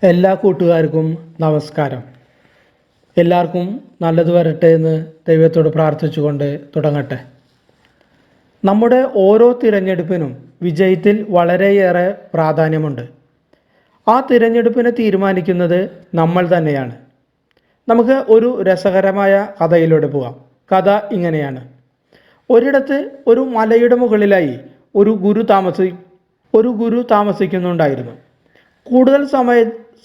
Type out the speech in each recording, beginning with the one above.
എല്ലാ കൂട്ടുകാർക്കും നമസ്കാരം. എല്ലാവർക്കും നല്ലത് വരട്ടെ എന്ന് ദൈവത്തോട് പ്രാർത്ഥിച്ചുകൊണ്ട് തുടങ്ങട്ടെ. നമ്മുടെ ഓരോ തിരഞ്ഞെടുപ്പിനും വിജയത്തിൽ വളരെയേറെ പ്രാധാന്യമുണ്ട്. ആ തിരഞ്ഞെടുപ്പിനെ തീരുമാനിക്കുന്നത് നമ്മൾ തന്നെയാണ്. നമുക്ക് ഒരു രസകരമായ കഥയിലൂടെ പോകാം. കഥ ഇങ്ങനെയാണ്. ഒരിടത്ത് ഒരു മലയുടെ മുകളിലായി ഒരു ഗുരു താമസിക്കുന്നുണ്ടായിരുന്നു. കൂടുതൽ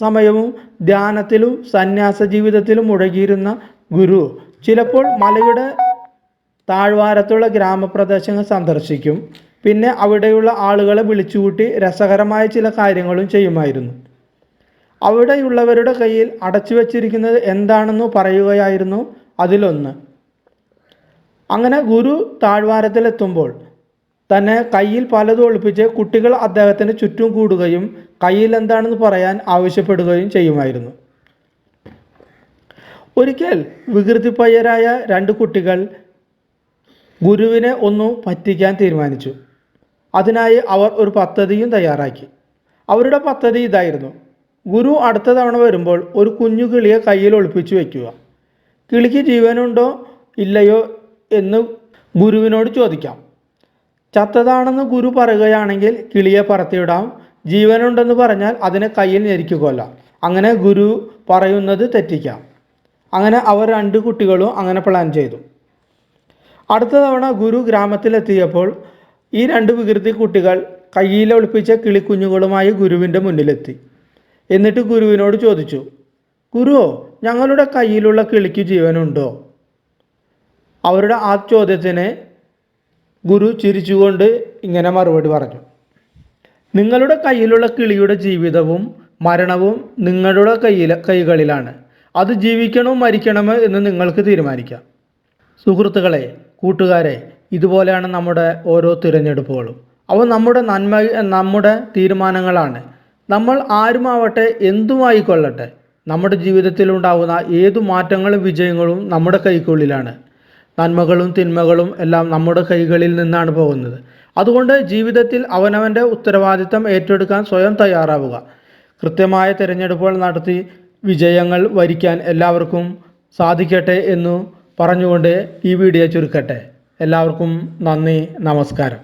സമയവും ധ്യാനത്തിലും സന്യാസ ജീവിതത്തിലും മുഴുകിയിരുന്ന ഗുരു ചിലപ്പോൾ മലയുടെ താഴ്വാരത്തുള്ള ഗ്രാമപ്രദേശങ്ങൾ സന്ദർശിക്കും. പിന്നെ അവിടെയുള്ള ആളുകളെ വിളിച്ചുകൂട്ടി രസകരമായ ചില കാര്യങ്ങളും ചെയ്യുമായിരുന്നു. അവിടെയുള്ളവരുടെ കയ്യിൽ അടച്ചു വച്ചിരിക്കുന്നത് എന്താണെന്ന് പറയുകയായിരുന്നു അതിലൊന്ന്. അങ്ങനെ ഗുരു താഴ്വാരത്തിലെത്തുമ്പോൾ തന്നെ കയ്യിൽ പലതും ഒളിപ്പിച്ച് കുട്ടികൾ അദ്ദേഹത്തിന് ചുറ്റും കൂടുകയും കയ്യിൽ എന്താണെന്ന് പറയാൻ ആവശ്യപ്പെടുകയും ചെയ്യുമായിരുന്നു. ഒരിക്കൽ വികൃതിപ്പയ്യരായ രണ്ട് കുട്ടികൾ ഗുരുവിനെ ഒന്ന് പറ്റിക്കാൻ തീരുമാനിച്ചു. അതിനായി അവർ ഒരു പദ്ധതിയും തയ്യാറാക്കി. അവരുടെ പദ്ധതി ഇതായിരുന്നു: ഗുരു അടുത്ത തവണ വരുമ്പോൾ ഒരു കുഞ്ഞു കിളിയെ കയ്യിൽ ഒളിപ്പിച്ചു വയ്ക്കുക. കിളിക്ക് ജീവനുണ്ടോ ഇല്ലയോ എന്ന് ഗുരുവിനോട് ചോദിക്കാം. ചത്തതാണെന്ന് ഗുരു പറയുകയാണെങ്കിൽ കിളിയെ പറത്തിവിടാം. ജീവനുണ്ടെന്ന് പറഞ്ഞാൽ അതിനെ കയ്യിൽ ഞെരിക്കൊല്ലാം. അങ്ങനെ ഗുരു പറയുന്നത് തെറ്റിക്കാം. അങ്ങനെ അവർ രണ്ട് കുട്ടികളും അങ്ങനെ പ്ലാൻ ചെയ്തു. അടുത്ത തവണ ഗുരു ഗ്രാമത്തിലെത്തിയപ്പോൾ ഈ രണ്ട് വികൃതി കുട്ടികൾ കയ്യിൽ ഒളിപ്പിച്ച കിളിക്കുഞ്ഞുങ്ങളുമായി ഗുരുവിൻ്റെ മുന്നിലെത്തി. എന്നിട്ട് ഗുരുവിനോട് ചോദിച്ചു: ഗുരുവോ, ഞങ്ങളുടെ കയ്യിലുള്ള കിളിക്ക് ജീവനുണ്ടോ? അവരുടെ ആ ചോദ്യത്തിന് ഗുരു ചിരിച്ചുകൊണ്ട് ഇങ്ങനെ മറുപടി പറഞ്ഞു: നിങ്ങളുടെ കയ്യിലുള്ള കിളിയുടെ ജീവിതവും മരണവും നിങ്ങളുടെ കൈകളിലാണ്. അത് ജീവിക്കണോ മരിക്കണമോ എന്ന് നിങ്ങൾക്ക് തീരുമാനിക്കാം. സുഹൃത്തുക്കളെ, കൂട്ടുകാരെ, ഇതുപോലെയാണ് നമ്മുടെ ഓരോ തിരഞ്ഞെടുപ്പുകളും. അവ നമ്മുടെ തീരുമാനങ്ങളാണ്. നമ്മൾ ആരുമാവട്ടെ, എന്തുമായിക്കൊള്ളട്ടെ, നമ്മുടെ ജീവിതത്തിലുണ്ടാകുന്ന ഏതു മാറ്റങ്ങളും വിജയങ്ങളും നമ്മുടെ കൈക്കുള്ളിലാണ്. നന്മകളും തിന്മകളും എല്ലാം നമ്മുടെ കൈകളിൽ നിന്നാണ് പോകുന്നത്. അതുകൊണ്ട് ജീവിതത്തിൽ അവനവൻ്റെ ഉത്തരവാദിത്തം ഏറ്റെടുക്കാൻ സ്വയം തയ്യാറാവുക. കൃത്യമായ തിരഞ്ഞെടുപ്പുകൾ നടത്തി വിജയങ്ങൾ വരിക്കാൻ എല്ലാവർക്കും സാധിക്കട്ടെ എന്നു പറഞ്ഞുകൊണ്ട് ഈ വീഡിയോ ചുരുക്കട്ടെ. എല്ലാവർക്കും നന്ദി, നമസ്കാരം.